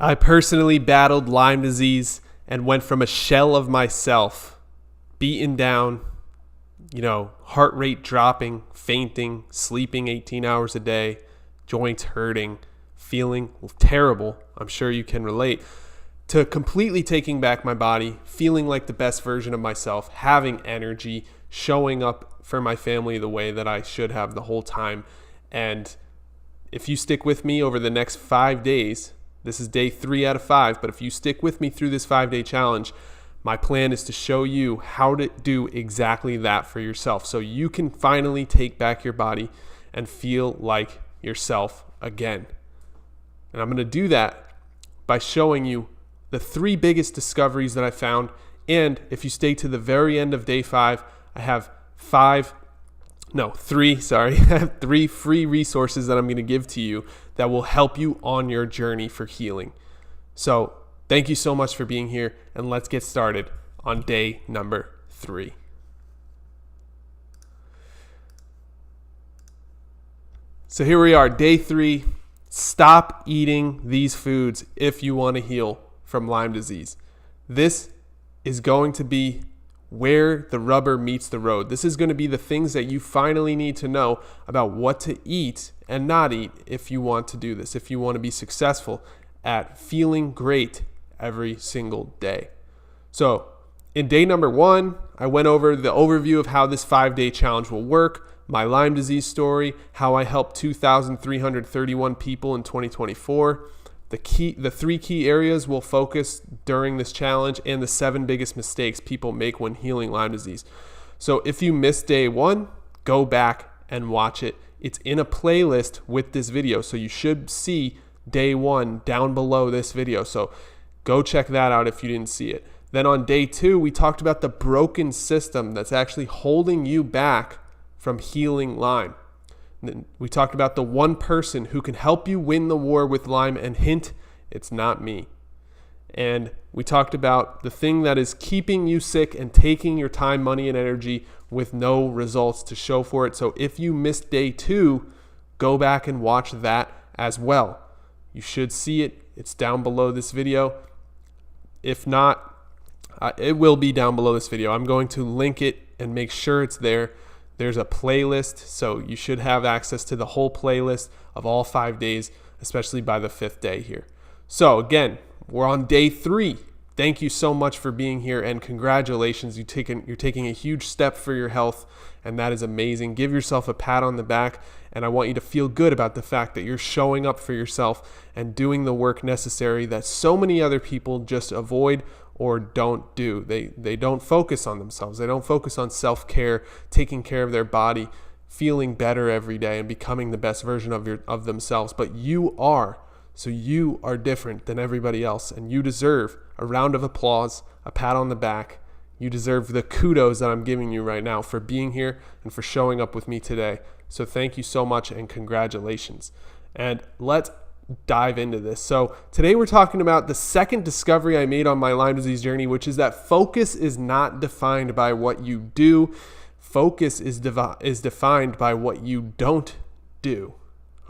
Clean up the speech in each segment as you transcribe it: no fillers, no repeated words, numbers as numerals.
I personally battled Lyme disease and went from a shell of myself, beaten down, heart rate dropping, fainting, sleeping 18 hours a day, joints hurting, feeling terrible. I'm sure you can relate, to completely taking back my body, feeling like the best version of myself, having energy, showing up for my family the way that I should have the whole time. And if you stick with me over the next 5 days, this is day 3 out of 5, but if you stick with me through this 5-day challenge, my plan is to show you how to do exactly that for yourself so you can finally take back your body and feel like yourself again. And I'm going to do that by showing you the 3 biggest discoveries that I found. And if you stay to the very end of day 5, I have 3 free resources that I'm going to give to you that will help you on your journey for healing. So thank you so much for being here, and let's get started on day number 3. So here we are, day 3. Stop eating these foods if you want to heal from Lyme disease. This is going to be where the rubber meets the road. This is going to be the things that you finally need to know about what to eat and not eat if you want to do this, if you want to be successful at feeling great every single day. So in day number 1, I went over the overview of how this 5-day challenge will work, my Lyme disease story, how I helped 2,331 people in 2024, the 3 key areas we'll focus during this challenge, and the 7 biggest mistakes people make when healing Lyme disease. So if you missed day 1, go back and watch it. It's in a playlist with this video, so you should see day 1 down below this video. So go check that out if you didn't see it. Then on day 2, we talked about the broken system that's actually holding you back from healing Lyme. Then we talked about the one person who can help you win the war with Lyme, and hint, it's not me. And we talked about the thing that is keeping you sick and taking your time, money, and energy with no results to show for it. So if you missed day 2, go back and watch that as well. You should see it. It's down below this video. If not, it will be down below this video. I'm going to link it and make sure it's there. There's a playlist, so you should have access to the whole playlist of all 5 days, especially by the 5th day here. So again, we're on day 3. Thank you so much for being here, and congratulations. You're taking a huge step for your health, and that is amazing. Give yourself a pat on the back, and I want you to feel good about the fact that you're showing up for yourself and doing the work necessary that so many other people just avoid or don't do. They don't focus on themselves. They don't focus on self-care, taking care of their body, feeling better every day, and becoming the best version of themselves. But you are. So you are different than everybody else, and you deserve a round of applause, a pat on the back. You deserve the kudos that I'm giving you right now for being here and for showing up with me today. So thank you so much, and congratulations. And let's dive into this. So today we're talking about the second discovery I made on my Lyme disease journey, which is that focus is not defined by what you do. Focus is defined by what you don't do.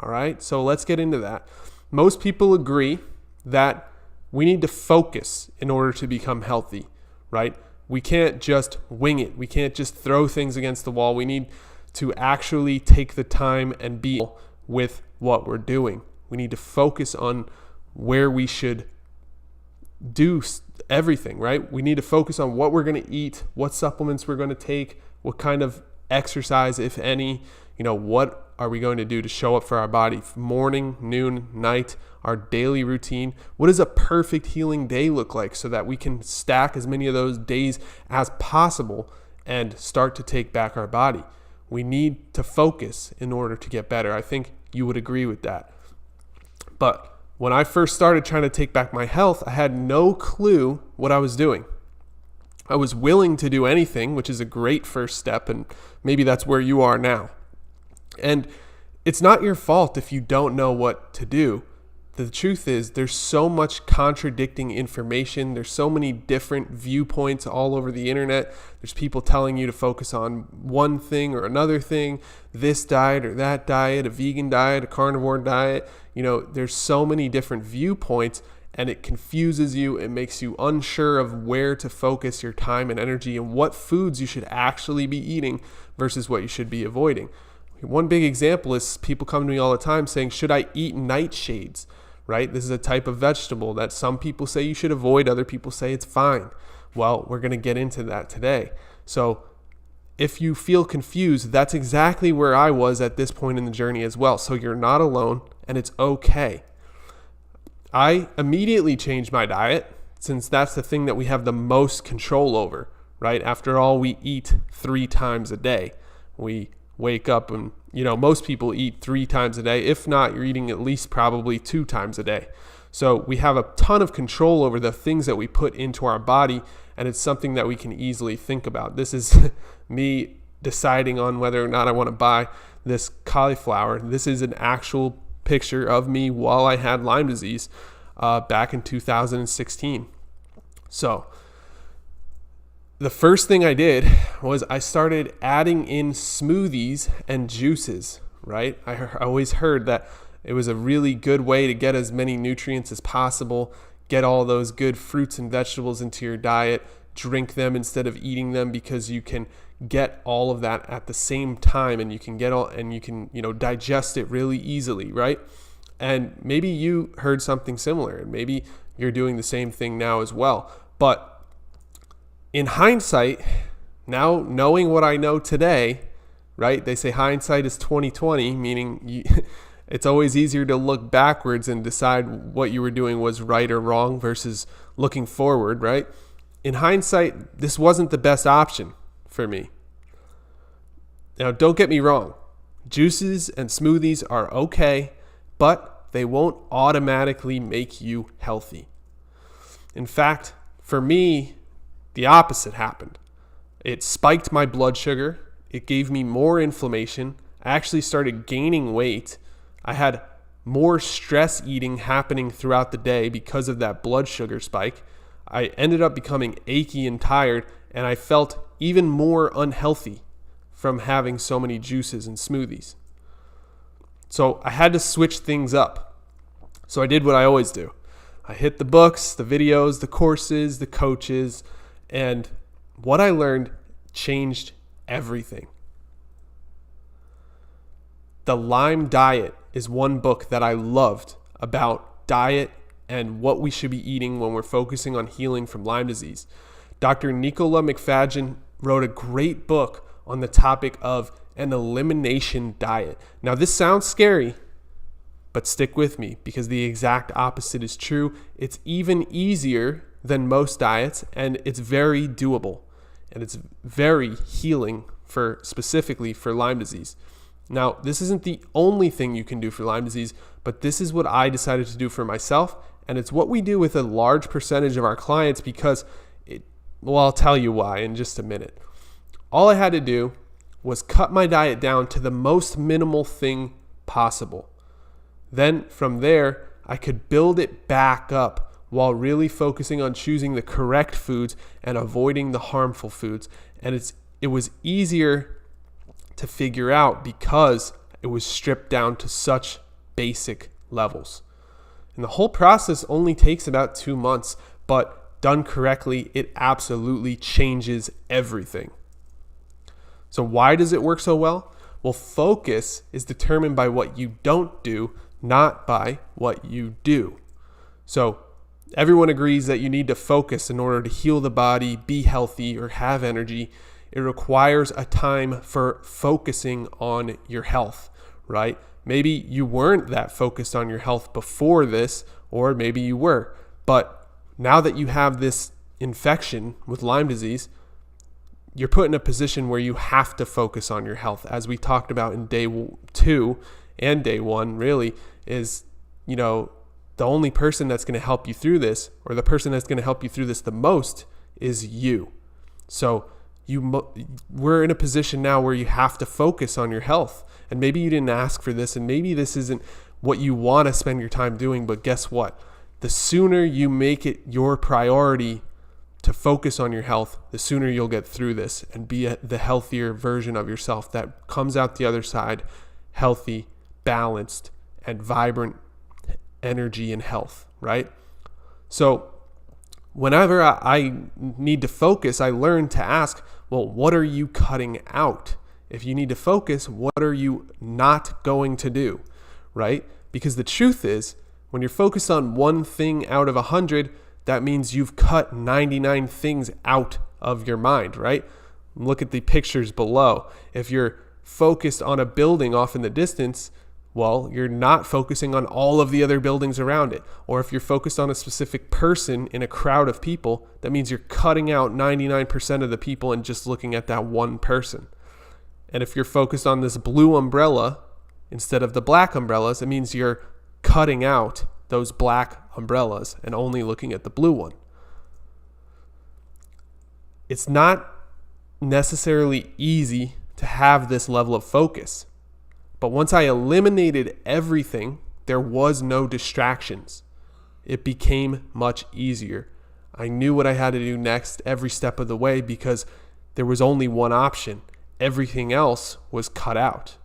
All right, so let's get into that. Most people agree that we need to focus in order to become healthy, right? We can't just wing it. We can't just throw things against the wall. We need to actually take the time and be with what we're doing. We need to focus on where we should do everything, right? We need to focus on what we're going to eat, what supplements we're going to take, what kind of exercise, if any, what are we going to do to show up for our body? Morning, noon, night, our daily routine. What does a perfect healing day look like so that we can stack as many of those days as possible and start to take back our body? We need to focus in order to get better. I think you would agree with that. But when I first started trying to take back my health, I had no clue what I was doing. I was willing to do anything, which is a great first step, and maybe that's where you are now. And it's not your fault if you don't know what to do. The truth is there's so much contradicting information. There's so many different viewpoints all over the internet. There's people telling you to focus on one thing or another thing, this diet or that diet, a vegan diet, a carnivore diet. There's so many different viewpoints, and it confuses you. It makes you unsure of where to focus your time and energy and what foods you should actually be eating versus what you should be avoiding. One big example is people come to me all the time saying, should I eat nightshades, right? This is a type of vegetable that some people say you should avoid. Other people say it's fine. Well, we're going to get into that today. So if you feel confused, that's exactly where I was at this point in the journey as well. So you're not alone, and it's okay. I immediately changed my diet, since that's the thing that we have the most control over, right? After all, we eat 3 times a day. We wake up and, most people eat 3 times a day. If not, you're eating at least probably 2 times a day. So we have a ton of control over the things that we put into our body, and it's something that we can easily think about. This is me deciding on whether or not I want to buy this cauliflower. This is an actual picture of me while I had Lyme disease back in 2016. So the first thing I did was I started adding in smoothies and juices, right? I always heard that it was a really good way to get as many nutrients as possible, get all those good fruits and vegetables into your diet, drink them instead of eating them, because you can get all of that at the same time, and you can digest it really easily, right? And maybe you heard something similar, and maybe you're doing the same thing now as well. But in hindsight, now knowing what I know today, right? They say hindsight is 20/20, meaning it's always easier to look backwards and decide what you were doing was right or wrong versus looking forward, right? In hindsight, this wasn't the best option for me. Now, don't get me wrong. Juices and smoothies are okay, but they won't automatically make you healthy. In fact, for me, the opposite happened. It spiked my blood sugar. It gave me more inflammation. I actually started gaining weight. I had more stress eating happening throughout the day because of that blood sugar spike. I ended up becoming achy and tired, and I felt even more unhealthy from having so many juices and smoothies. So I had to switch things up. So I did what I always do. I hit the books, the videos, the courses, the coaches, and what I learned changed everything. The Lyme Diet is one book that I loved about diet and what we should be eating when we're focusing on healing from Lyme disease. Dr. Nicola McFadden wrote a great book on the topic of an elimination diet. Now, this sounds scary, but stick with me, because the exact opposite is true. It's even easier than most diets, and it's very doable, and it's very healing specifically for Lyme disease. Now, this isn't the only thing you can do for Lyme disease, but this is what I decided to do for myself, and it's what we do with a large percentage of our clients, because I'll tell you why in just a minute. All I had to do was cut my diet down to the most minimal thing possible. Then from there, I could build it back up while really focusing on choosing the correct foods and avoiding the harmful foods. And it was easier to figure out because it was stripped down to such basic levels. And the whole process only takes about 2 months, but done correctly, it absolutely changes everything. So why does it work so well? Well, focus is determined by what you don't do, not by what you do. So everyone agrees that you need to focus in order to heal the body, be healthy, or have energy. It requires a time for focusing on your health, right? Maybe you weren't that focused on your health before this, or maybe you were. But now that you have this infection with Lyme disease, you're put in a position where you have to focus on your health. As we talked about in day 2 and day 1, really, is, the only person that's going to help you through this, or the person that's going to help you through this the most, is you. So we're in a position now where you have to focus on your health. And maybe you didn't ask for this, and maybe this isn't what you want to spend your time doing, but guess what? The sooner you make it your priority to focus on your health, the sooner you'll get through this and be the healthier version of yourself that comes out the other side healthy, balanced, and vibrant energy and health, right? So whenever I need to focus, I learn to ask, well, what are you cutting out? If you need to focus, what are you not going to do, right? Because the truth is, when you're focused on one thing out of 100, that means you've cut 99 things out of your mind, right? Look at the pictures below. If you're focused on a building off in the distance, well, you're not focusing on all of the other buildings around it. Or if you're focused on a specific person in a crowd of people, that means you're cutting out 99% of the people and just looking at that one person. And if you're focused on this blue umbrella instead of the black umbrellas, it means you're cutting out those black umbrellas and only looking at the blue one. It's not necessarily easy to have this level of focus. But once I eliminated everything, there was no distractions. It became much easier. I knew what I had to do next every step of the way because there was only one option. Everything else was cut out.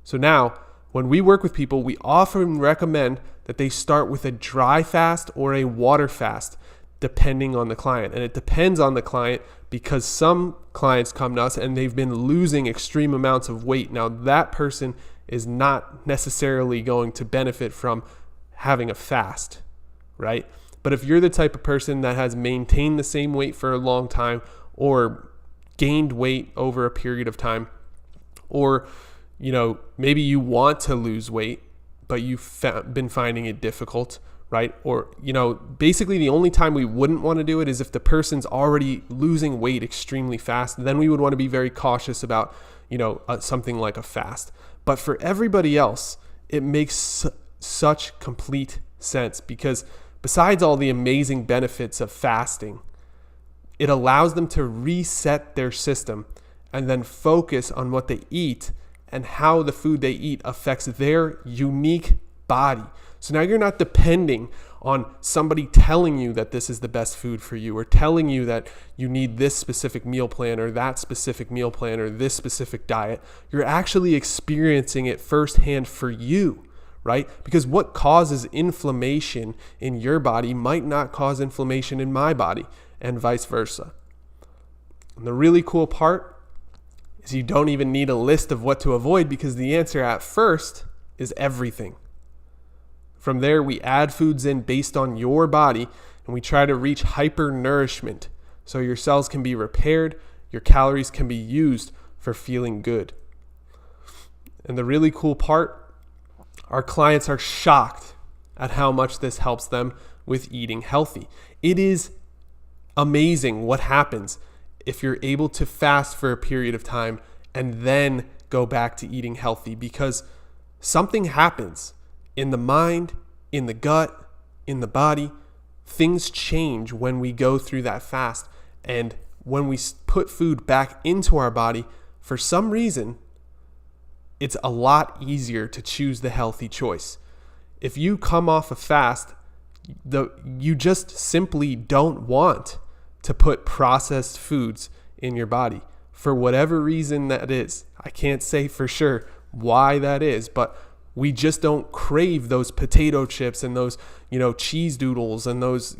So now, when we work with people, we often recommend that they start with a dry fast or a water fast, depending on the client. And it depends on the client because some clients come to us and they've been losing extreme amounts of weight. Now, that person is not necessarily going to benefit from having a fast, right? But if you're the type of person that has maintained the same weight for a long time or gained weight over a period of time, or maybe you want to lose weight, but you've been finding it difficult, right? Or, basically the only time we wouldn't want to do it is if the person's already losing weight extremely fast. Then we would want to be very cautious about, something like a fast. But for everybody else, it makes such complete sense because besides all the amazing benefits of fasting, it allows them to reset their system and then focus on what they eat and how the food they eat affects their unique body. So now you're not depending on somebody telling you that this is the best food for you or telling you that you need this specific meal plan or that specific meal plan or this specific diet. You're actually experiencing it firsthand for you, right? Because what causes inflammation in your body might not cause inflammation in my body, and vice versa. And the really cool part is you don't even need a list of what to avoid because the answer at first is everything. From there, we add foods in based on your body and we try to reach hyper-nourishment so your cells can be repaired, your calories can be used for feeling good. And the really cool part, our clients are shocked at how much this helps them with eating healthy. It is amazing what happens if you're able to fast for a period of time and then go back to eating healthy because something happens in the mind, in the gut, in the body. Things change when we go through that fast. And when we put food back into our body, for some reason, it's a lot easier to choose the healthy choice. If you come off a fast, you just simply don't want to put processed foods in your body for whatever reason that is. I can't say for sure why that is, but we just don't crave those potato chips and those, cheese doodles and those,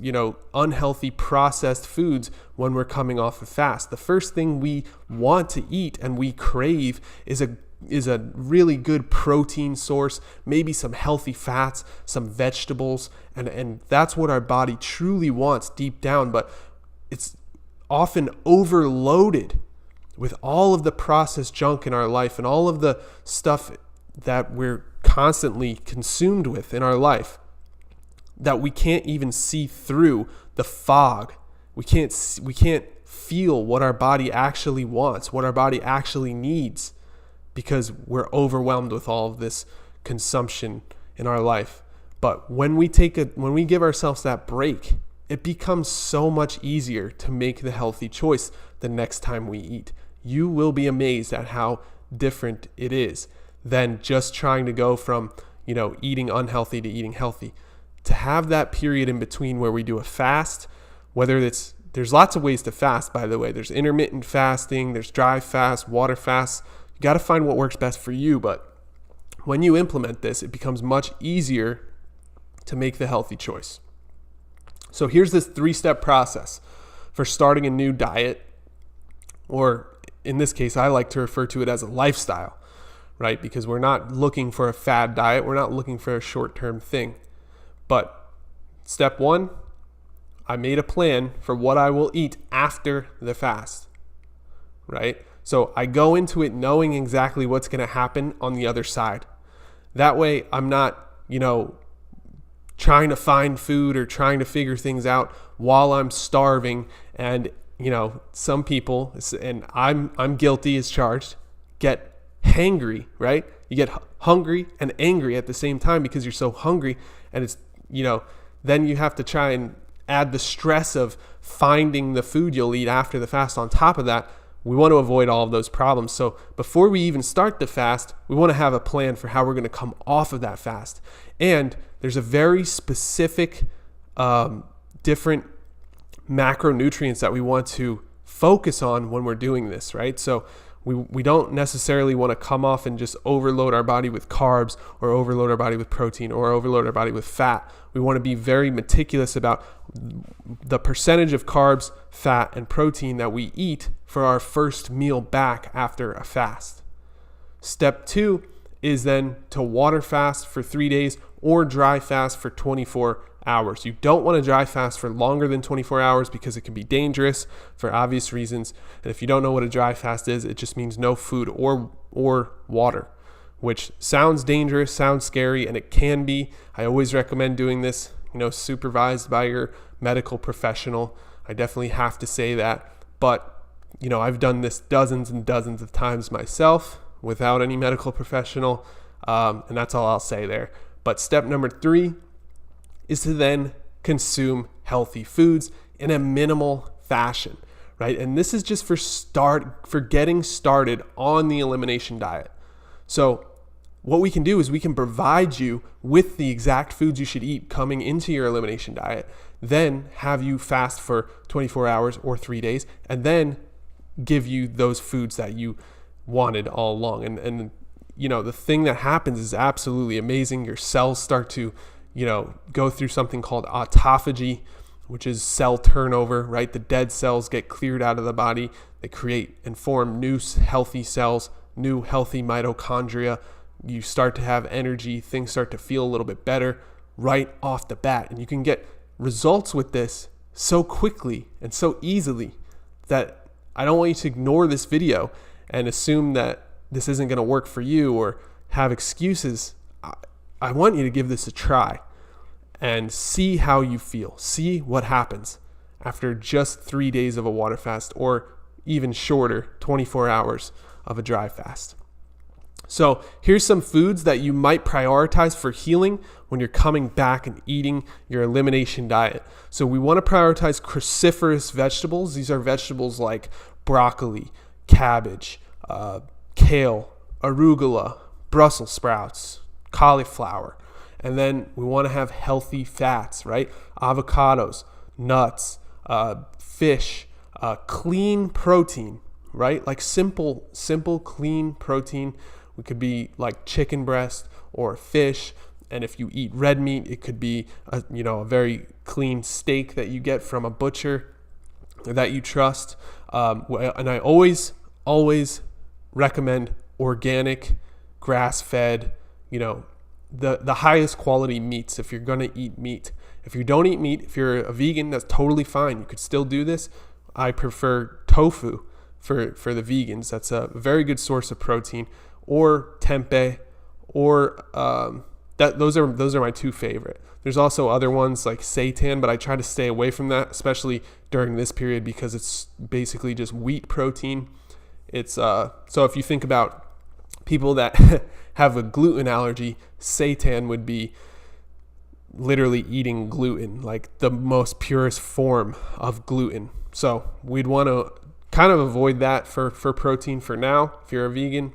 unhealthy processed foods when we're coming off a fast. The first thing we want to eat and we crave is a really good protein source, maybe some healthy fats, some vegetables, and that's what our body truly wants deep down, but it's often overloaded with all of the processed junk in our life and all of the stuff that we're constantly consumed with in our life that we can't even see through the fog. We can't feel what our body actually wants, what our body actually needs because we're overwhelmed with all of this consumption in our life. But when we give ourselves that break, it becomes so much easier to make the healthy choice the next time we eat. You will be amazed at how different it is than just trying to go from, eating unhealthy to eating healthy. To have that period in between where we do a fast, there's lots of ways to fast, by the way. There's intermittent fasting, there's dry fast, water fast. You got to find what works best for you, but when you implement this, it becomes much easier to make the healthy choice. So here's this 3-step process for starting a new diet, or in this case, I like to refer to it as a lifestyle, right? Because we're not looking for a fad diet. We're not looking for a short-term thing. But step 1, I made a plan for what I will eat after the fast, right? So I go into it knowing exactly what's going to happen on the other side. That way I'm not, trying to find food or trying to figure things out while I'm starving. And, some people, and I'm guilty as charged, get hangry, right? You get hungry and angry at the same time because you're so hungry, and it's, then you have to try and add the stress of finding the food you'll eat after the fast on top of that. We want to avoid all of those problems. So before we even start the fast, we want to have a plan for how we're going to come off of that fast. And there's a very specific, different macronutrients that we want to focus on when we're doing this, right? So we don't necessarily want to come off and just overload our body with carbs, or overload our body with protein, or overload our body with fat. We want to be very meticulous about the percentage of carbs, fat, and protein that we eat for our first meal back after a fast. Step 2 is then to water fast for 3 days or dry fast for 24 hours. You don't want to dry fast for longer than 24 hours because it can be dangerous for obvious reasons. And if you don't know what a dry fast is, it just means no food or water, which sounds dangerous, sounds scary, and it can be. I always recommend doing this, supervised by your medical professional. I definitely have to say that. But, I've done this dozens and dozens of times myself without any medical professional. And that's all I'll say there. But step number 3 is to then consume healthy foods in a minimal fashion, right? And this is just for getting started on the elimination diet. So what we can do is we can provide you with the exact foods you should eat coming into your elimination diet, then have you fast for 24 hours or 3 days, and then give you those foods that you wanted all along. And the thing that happens is absolutely amazing. Your cells start to go through something called autophagy, which is cell turnover, right? The dead cells get cleared out of the body. They create and form new healthy cells, new healthy mitochondria. You start to have energy. Things start to feel a little bit better right off the bat. And you can get results with this so quickly and so easily that I don't want you to ignore this video and assume that this isn't going to work for you or have excuses. I want you to give this a try and see how you feel. See what happens after just 3 days of a water fast, or even shorter, 24 hours of a dry fast. So here's some foods that you might prioritize for healing when you're coming back and eating your elimination diet. So we want to prioritize cruciferous vegetables. These are vegetables like broccoli, cabbage, kale, arugula, Brussels sprouts, cauliflower. And then we want to have healthy fats, right? Avocados, nuts, fish, clean protein, right? Like simple, clean protein. We could be like chicken breast or fish. And if you eat red meat, it could be a very clean steak that you get from a butcher that you trust. And I always recommend organic, grass-fed, the highest quality meats if you're going to eat meat. If you don't eat meat, if you're a vegan, that's totally fine. You could still do this. I prefer tofu for the vegans. That's a very good source of protein, or tempeh, or those are my 2 favorite. There's also other ones like seitan, but I try to stay away from that, especially during this period because it's basically just wheat protein. It's so if you think about people that have a gluten allergy, seitan would be literally eating gluten, like the most purest form of gluten. So we'd want to kind of avoid that for protein for now if you're a vegan.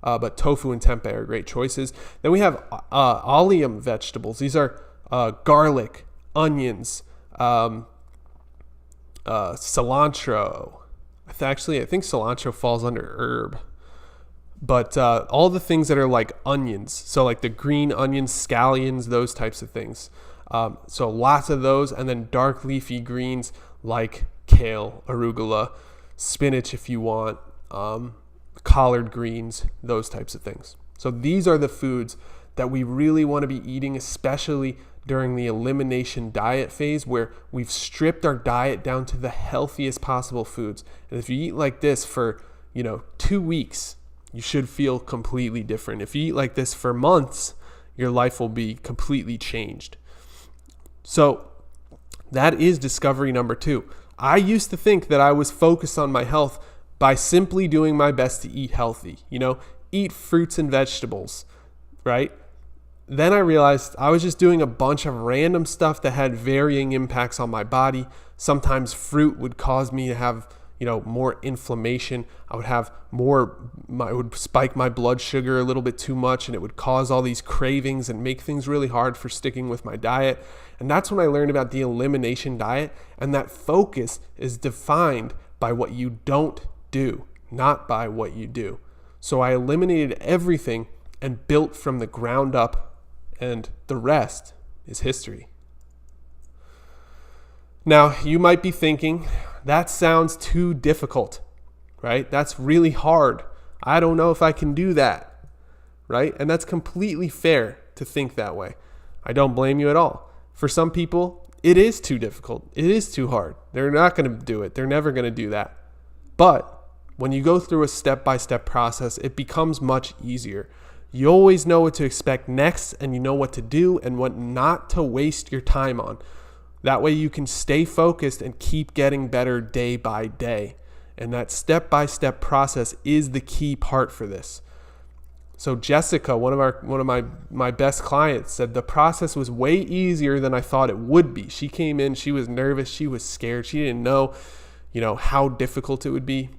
But tofu and tempeh are great choices. Then we have allium vegetables. These are garlic, onions, cilantro. I think cilantro falls under herb. But all the things that are like onions, so like the green onions, scallions, those types of things. So lots of those, and then dark leafy greens like kale, arugula, spinach if you want, collard greens, those types of things. So these are the foods that we really want to be eating, especially during the elimination diet phase, where we've stripped our diet down to the healthiest possible foods. And if you eat like this for 2 weeks, you should feel completely different. If you eat like this for months, your life will be completely changed. So that is discovery number 2. I used to think that I was focused on my health by simply doing my best to eat healthy, eat fruits and vegetables, right? Then I realized I was just doing a bunch of random stuff that had varying impacts on my body. Sometimes fruit would cause me to have, more inflammation. I would have it would spike my blood sugar a little bit too much, and it would cause all these cravings and make things really hard for sticking with my diet. And that's when I learned about the elimination diet, and that focus is defined by what you don't do, not by what you do. So I eliminated everything and built from the ground up, and the rest is history. Now, you might be thinking, that sounds too difficult, right? That's really hard. I don't know if I can do that, right? And that's completely fair to think that way. I don't blame you at all. For some people, it is too difficult. It is too hard. They're not going to do it. They're never going to do that. But when you go through a step-by-step process, it becomes much easier. You always know what to expect next, and you know what to do and what not to waste your time on. That way you can stay focused and keep getting better day by day. And that step-by-step process is the key part for this. So Jessica, one of my best clients, said the process was way easier than I thought it would be. She came in, she was nervous, she was scared, she didn't know, how difficult it would be.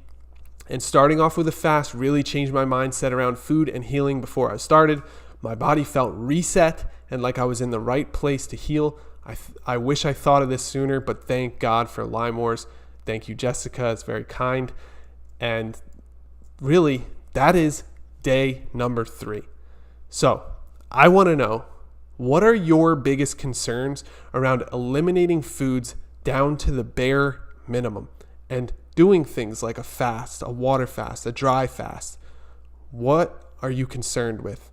And starting off with a fast really changed my mindset around food and healing before I started. My body felt reset and like I was in the right place to heal. I wish I thought of this sooner, but thank God for Lyme Wars. Thank you, Jessica. It's very kind. And really, that is day number 3. So I want to know, what are your biggest concerns around eliminating foods down to the bare minimum and doing things like a fast, a water fast, a dry fast? What are you concerned with?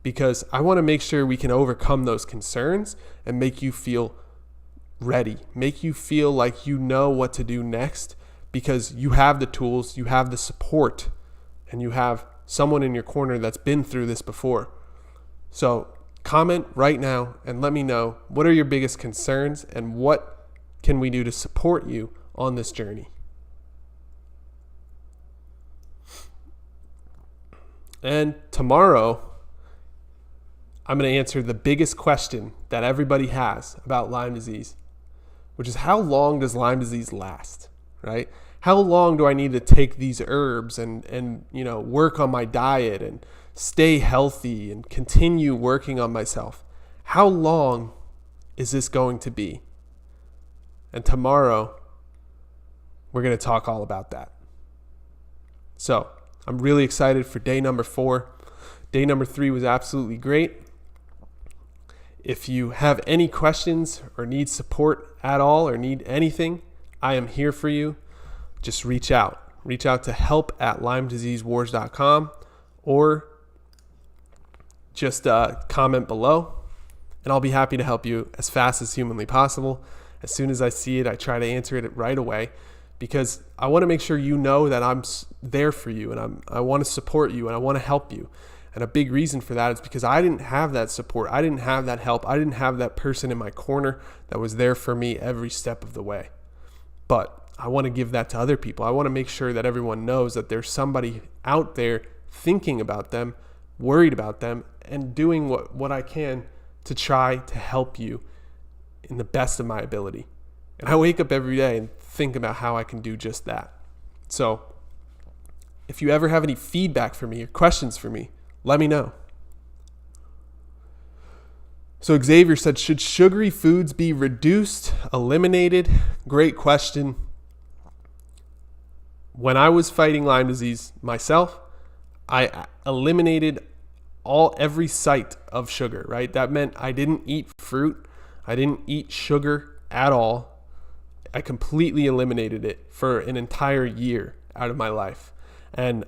Because I want to make sure we can overcome those concerns and make you feel ready, make you feel like you know what to do next, because you have the tools, you have the support, and you have someone in your corner that's been through this before. So comment right now and let me know, what are your biggest concerns and what can we do to support you on this journey? And tomorrow, I'm going to answer the biggest question that everybody has about Lyme disease, which is, how long does Lyme disease last, right? How long do I need to take these herbs and work on my diet and stay healthy and continue working on myself? How long is this going to be? And tomorrow, we're going to talk all about that. So I'm really excited for day number 4. Day number 3 was absolutely great. If you have any questions or need support at all or need anything, I am here for you. Just reach out. Reach out to help@LymeDiseaseWars.com or just comment below, and I'll be happy to help you as fast as humanly possible. As soon as I see it, I try to answer it right away, because I want to make sure you know that I'm there for you, and I want to support you, and I want to help you. And a big reason for that is because I didn't have that support. I didn't have that help. I didn't have that person in my corner that was there for me every step of the way. But I want to give that to other people. I want to make sure that everyone knows that there's somebody out there thinking about them, worried about them, and doing what I can to try to help you in the best of my ability. And I wake up every day and think about how I can do just that. So if you ever have any feedback for me or questions for me, let me know. So Xavier said, should sugary foods be reduced, eliminated? Great question. When I was fighting Lyme disease myself, I eliminated every sight of sugar, right? That meant I didn't eat fruit. I didn't eat sugar at all. I completely eliminated it for an entire year out of my life. And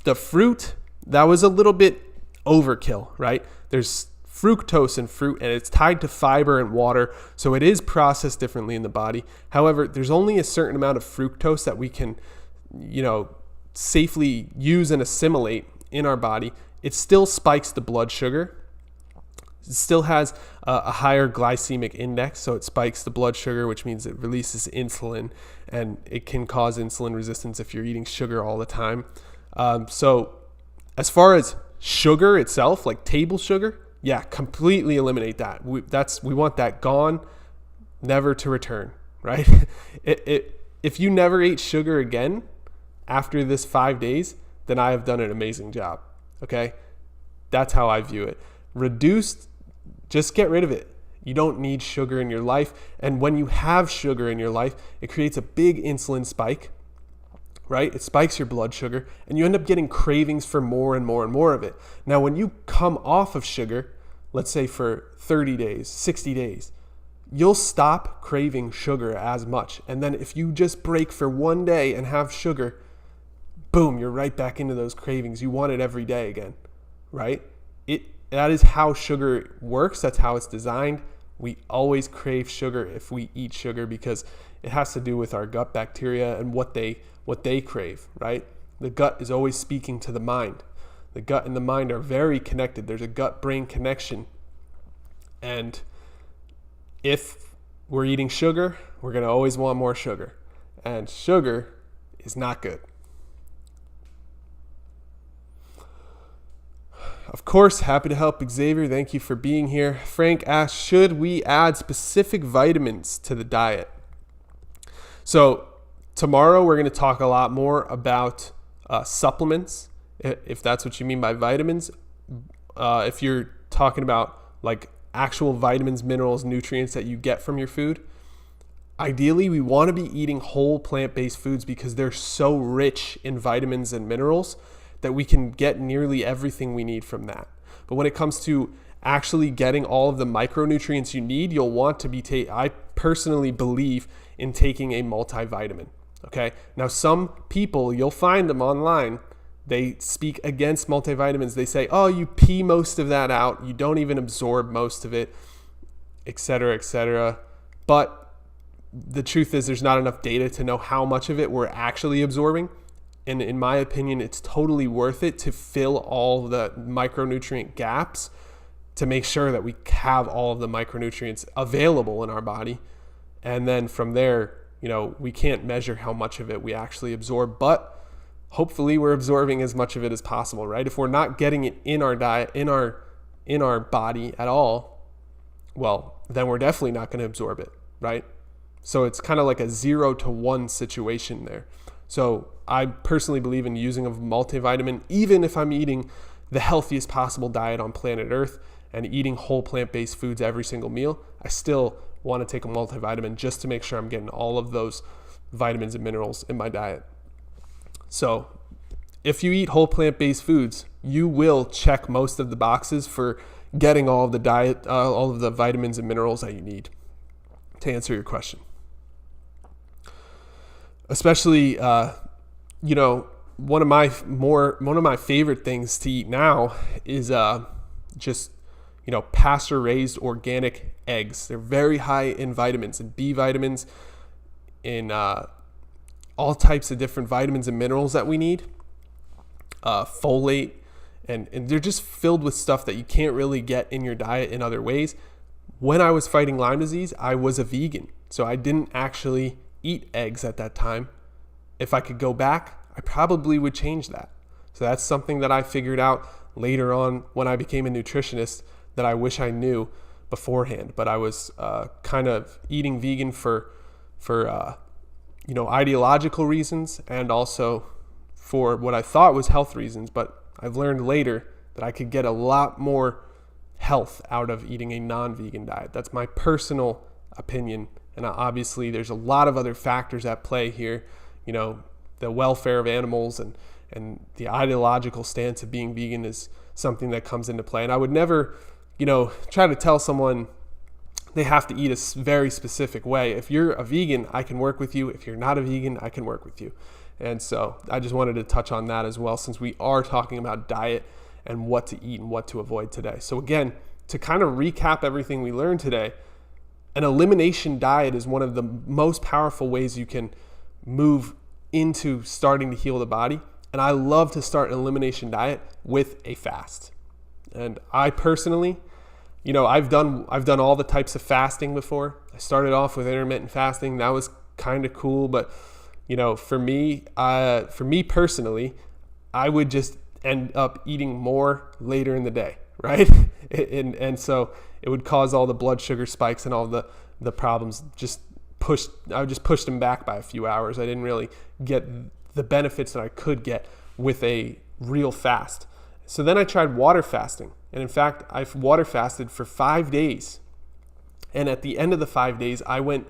the fruit, that was a little bit overkill, right? There's fructose in fruit and it's tied to fiber and water, so it is processed differently in the body. However, there's only a certain amount of fructose that we can, safely use and assimilate in our body. It still spikes the blood sugar. It still has a higher glycemic index, so it spikes the blood sugar, which means it releases insulin, and it can cause insulin resistance if you're eating sugar all the time. So as far as sugar itself, like table sugar, yeah, completely eliminate that. We want that gone, never to return, right? If you never ate sugar again after this 5 days, then I have done an amazing job, okay? That's how I view it. Reduced, just get rid of it. You don't need sugar in your life. And when you have sugar in your life, it creates a big insulin spike, right? It spikes your blood sugar and you end up getting cravings for more and more and more of it. Now, when you come off of sugar, let's say for 30 days, 60 days, you'll stop craving sugar as much. And then if you just break for one day and have sugar, boom, you're right back into those cravings. You want it every day again, right? That is how sugar works. That's how it's designed. We always crave sugar if we eat sugar because it has to do with our gut bacteria and what they crave, right? The gut is always speaking to the mind. The gut and the mind are very connected. There's a gut-brain connection. And if we're eating sugar, we're going to always want more sugar. And sugar is not good. Of course, happy to help, Xavier. Thank you for being here. Frank asks, should we add specific vitamins to the diet? So tomorrow we're going to talk a lot more about supplements, if that's what you mean by vitamins. If you're talking about like actual vitamins, minerals, nutrients that you get from your food, ideally we want to be eating whole plant-based foods because they're so rich in vitamins and minerals that we can get nearly everything we need from that. But when it comes to actually getting all of the micronutrients you need, you'll want to be I personally believe in taking a multivitamin. Okay. Now, some people, you'll find them online, they speak against multivitamins. They say, oh, you pee most of that out. You don't even absorb most of it, et cetera, et cetera. But the truth is there's not enough data to know how much of it we're actually absorbing. And in my opinion, it's totally worth it to fill all the micronutrient gaps to make sure that we have all of the micronutrients available in our body. And then from there, we can't measure how much of it we actually absorb, but hopefully we're absorbing as much of it as possible, right? If we're not getting it in our diet, in our body at all, well, then we're definitely not going to absorb it, right? So it's kind of like a 0 to 1 situation there. So I personally believe in using a multivitamin, even if I'm eating the healthiest possible diet on planet Earth and eating whole plant-based foods every single meal. I still want to take a multivitamin just to make sure I'm getting all of those vitamins and minerals in my diet. So if you eat whole plant-based foods, you will check most of the boxes for getting all of the diet, all of the vitamins and minerals that you need to answer your question. Especially, one of my favorite things to eat now is just pasture raised organic eggs. They're very high in vitamins and B vitamins, in all types of different vitamins and minerals that we need, folate, and they're just filled with stuff that you can't really get in your diet in other ways. When I was fighting Lyme disease, I was a vegan, so I didn't actually eat eggs at that time. If I could go back, I probably would change that. So that's something that I figured out later on when I became a nutritionist that I wish I knew beforehand. But I was kind of eating vegan for ideological reasons and also for what I thought was health reasons. But I've learned later that I could get a lot more health out of eating a non-vegan diet. That's my personal opinion. And obviously there's a lot of other factors at play here, the welfare of animals and the ideological stance of being vegan is something that comes into play. And I would never, try to tell someone they have to eat a very specific way. If you're a vegan, I can work with you. If you're not a vegan, I can work with you. And so I just wanted to touch on that as well, since we are talking about diet and what to eat and what to avoid today. So again, to kind of recap everything we learned today, an elimination diet is one of the most powerful ways you can move into starting to heal the body. And I love to start an elimination diet with a fast. And I personally, I've done all the types of fasting before. I started off with intermittent fasting. That was kind of cool, but for me personally, I would just end up eating more later in the day, right? and so it would cause all the blood sugar spikes and all the problems. I would just push them back by a few hours. I didn't really get the benefits that I could get with a real fast. So then I tried water fasting. And in fact, I water fasted for 5 days. And at the end of the 5 days, I went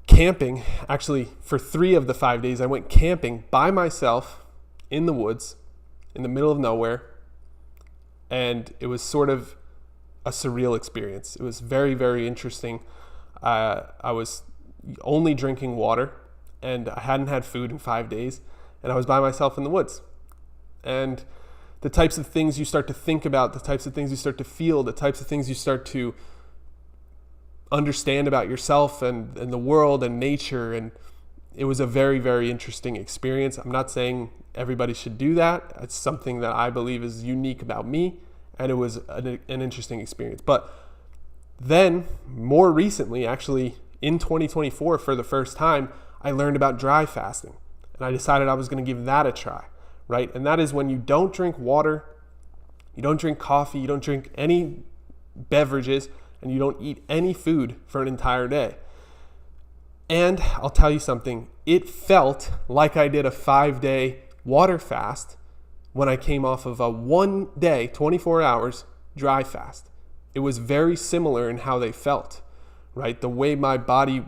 camping. Actually, for 3 of the 5 days, I went camping by myself in the woods, in the middle of nowhere. And it was sort of a surreal experience. It was very, very interesting. I was only drinking water, and I hadn't had food in 5 days, and I was by myself in the woods. And the types of things you start to think about, the types of things you start to feel, the types of things you start to understand about yourself and the world and nature. And it was a very, very interesting experience. I'm not saying everybody should do that. It's something that I believe is unique about me, and it was an interesting experience. But then more recently, actually in 2024, for the first time, I learned about dry fasting, and I decided I was going to give that a try. Right? And that is when you don't drink water, you don't drink coffee, you don't drink any beverages, and you don't eat any food for an entire day. And I'll tell you something, it felt like I did a 5-day water fast when I came off of a 1-day, 24 hours dry fast. It was very similar in how they felt, right? The way my body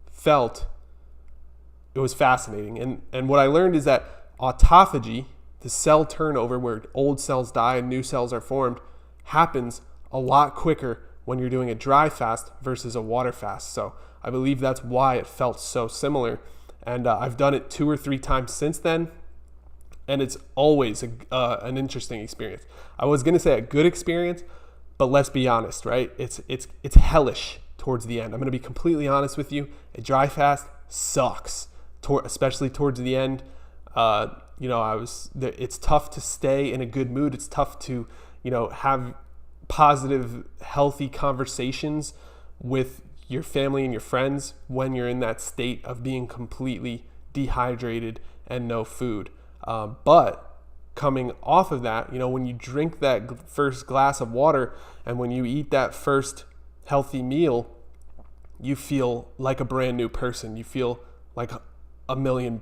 felt, it was fascinating. And what I learned is that autophagy, the cell turnover where old cells die and new cells are formed, happens a lot quicker when you're doing a dry fast versus a water fast. So I believe that's why it felt so similar. And I've done it 2 or 3 times since then, and it's always an interesting experience. I was going to say a good experience, but let's be honest, right? It's hellish towards the end. I'm going to be completely honest with you. A dry fast sucks, especially towards the end. It's tough to stay in a good mood. It's tough to, have positive, healthy conversations with your family and your friends when you're in that state of being completely dehydrated and no food. But coming off of that, when you drink that first glass of water and when you eat that first healthy meal, you feel like a brand new person. You feel like $1 million,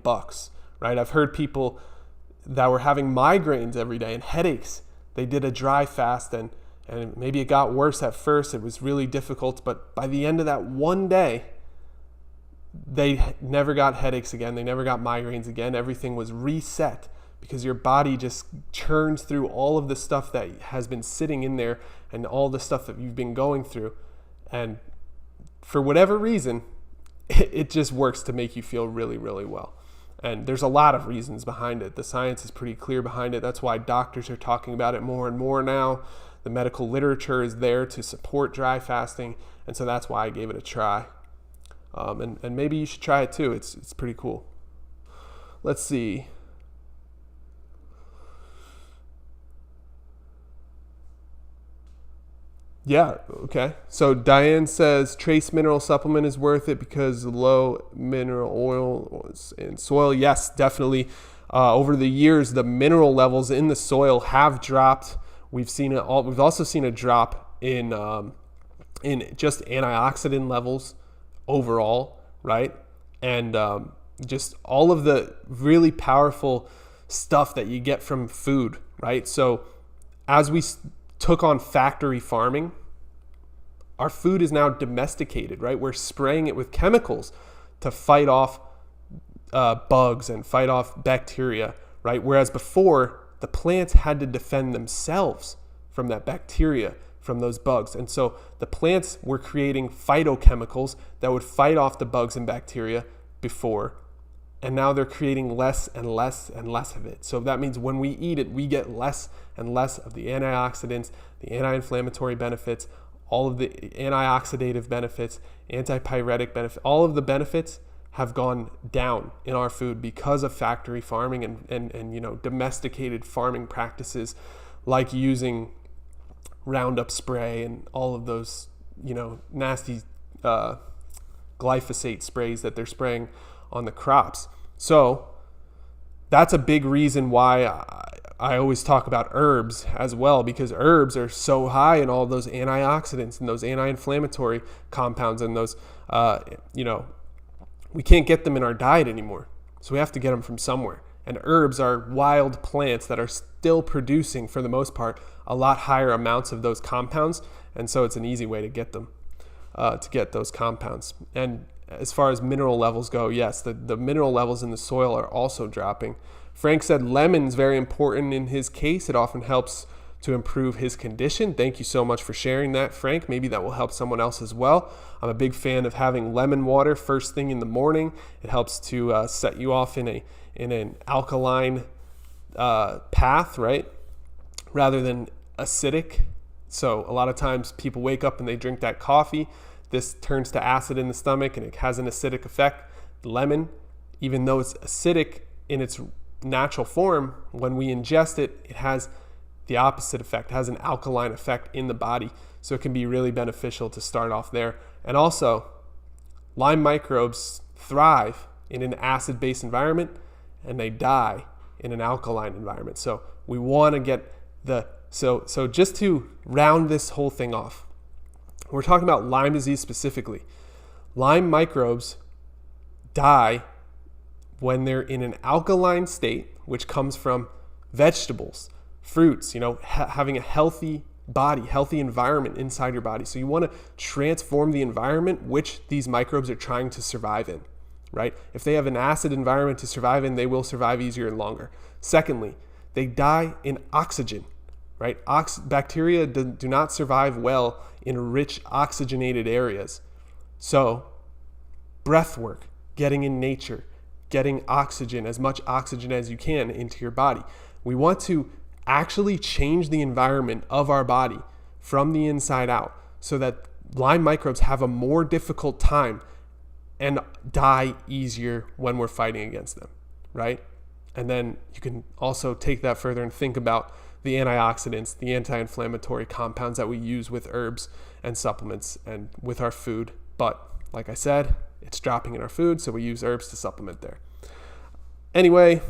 right? I've heard people that were having migraines every day and headaches. They did a dry fast and maybe it got worse at first. It was really difficult, but by the end of that 1 day, they never got headaches again. They never got migraines again. Everything was reset because your body just churns through all of the stuff that has been sitting in there and all the stuff that you've been going through. And for whatever reason, it just works to make you feel really, really well. And there's a lot of reasons behind it. The science is pretty clear behind it. That's why doctors are talking about it more and more now. The medical literature is there to support dry fasting. And so that's why I gave it a try. And maybe you should try it too. It's pretty cool. Let's see. Yeah, okay. So Diane says trace mineral supplement is worth it because low mineral oil in soil. Yes, definitely. Over the years, the mineral levels in the soil have dropped. We've also seen a drop in just antioxidant levels overall, right? And just all of the really powerful stuff that you get from food, right? So as we took on factory farming, our food is now domesticated, right? We're spraying it with chemicals to fight off bugs and fight off bacteria, right? Whereas before, the plants had to defend themselves from that bacteria from those bugs. And so the plants were creating phytochemicals that would fight off the bugs and bacteria before, and now they're creating less and less and less of it. So that means when we eat it, we get less and less of the antioxidants, the anti-inflammatory benefits, all of the antioxidative benefits, antipyretic benefits. All of the benefits have gone down in our food because of factory farming and domesticated farming practices, like using Roundup spray and all of those nasty glyphosate sprays that they're spraying on the crops. So that's a big reason why I always talk about herbs as well, because herbs are so high in all those antioxidants and those anti-inflammatory compounds and those, we can't get them in our diet anymore. So we have to get them from somewhere. And herbs are wild plants that are still producing, for the most part, a lot higher amounts of those compounds. And so it's an easy way to get them, to get those compounds. And as far as mineral levels go, yes, the mineral levels in the soil are also dropping. Frank said lemon's very important in his case. It often helps to improve his condition. Thank you so much for sharing that, Frank. Maybe that will help someone else as well. I'm a big fan of having lemon water first thing in the morning. It helps to set you off in an alkaline path, right? Rather than acidic. So a lot of times people wake up and they drink that coffee. This turns to acid in the stomach and it has an acidic effect. Lemon, even though it's acidic in its natural form, when we ingest it, it has the opposite effect. It has an alkaline effect in the body. So it can be really beneficial to start off there. And also, Lyme microbes thrive in an acid-based environment and they die in an alkaline environment. So we want to get so just to round this whole thing off, we're talking about Lyme disease specifically. Lyme microbes die when they're in an alkaline state, which comes from vegetables, fruits, having a healthy body, healthy environment inside your body. So you want to transform the environment which these microbes are trying to survive in, right? If they have an acid environment to survive in, they will survive easier and longer. Secondly, they die in oxygen, right? Bacteria do not survive well in rich oxygenated areas. So breath work, getting in nature, getting oxygen, as much oxygen as you can into your body. We want to actually change the environment of our body from the inside out so that Lyme microbes have a more difficult time and die easier when we're fighting against them, right? And then you can also take that further and think about the antioxidants, the anti-inflammatory compounds that we use with herbs and supplements and with our food. But like I said, it's dropping in our food, so we use herbs to supplement there. Anyway,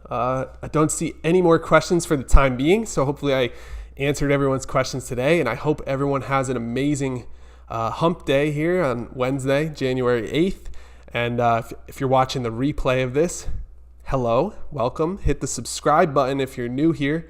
I don't see any more questions for the time being, so hopefully I answered everyone's questions today, and I hope everyone has an amazing hump day here on Wednesday, January 8th. And if you're watching the replay of this, hello, welcome. Hit the subscribe button if you're new here.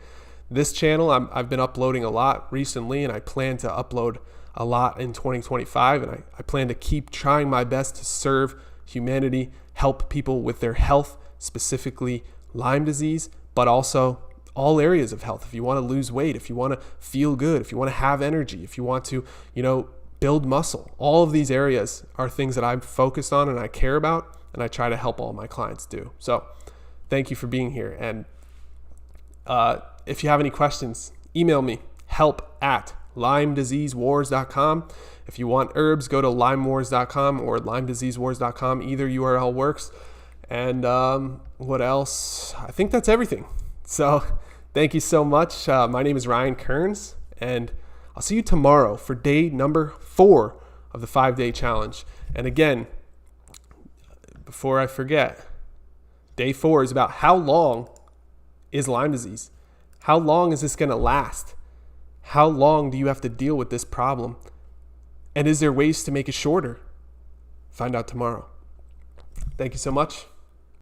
This channel, I've been uploading a lot recently, and I plan to upload a lot in 2025, and I plan to keep trying my best to serve humanity, help people with their health, specifically Lyme disease, but also all areas of health. If you want to lose weight, if you want to feel good, if you want to have energy, if you want to, build muscle, all of these areas are things that I'm focused on and I care about, and I try to help all my clients do. So thank you for being here. And if you have any questions, email me, help@LymeDiseaseWars.com. If you want herbs, go to LymeWars.com or LymeDiseaseWars.com. Either URL works. And what else? I think that's everything. So thank you so much. My name is Ryan Kearns, and I'll see you tomorrow for day number 4 of the 5-day challenge. And again, before I forget, day 4 is about how long is Lyme disease? How long is this going to last? How long do you have to deal with this problem? And is there ways to make it shorter? Find out tomorrow. Thank you so much.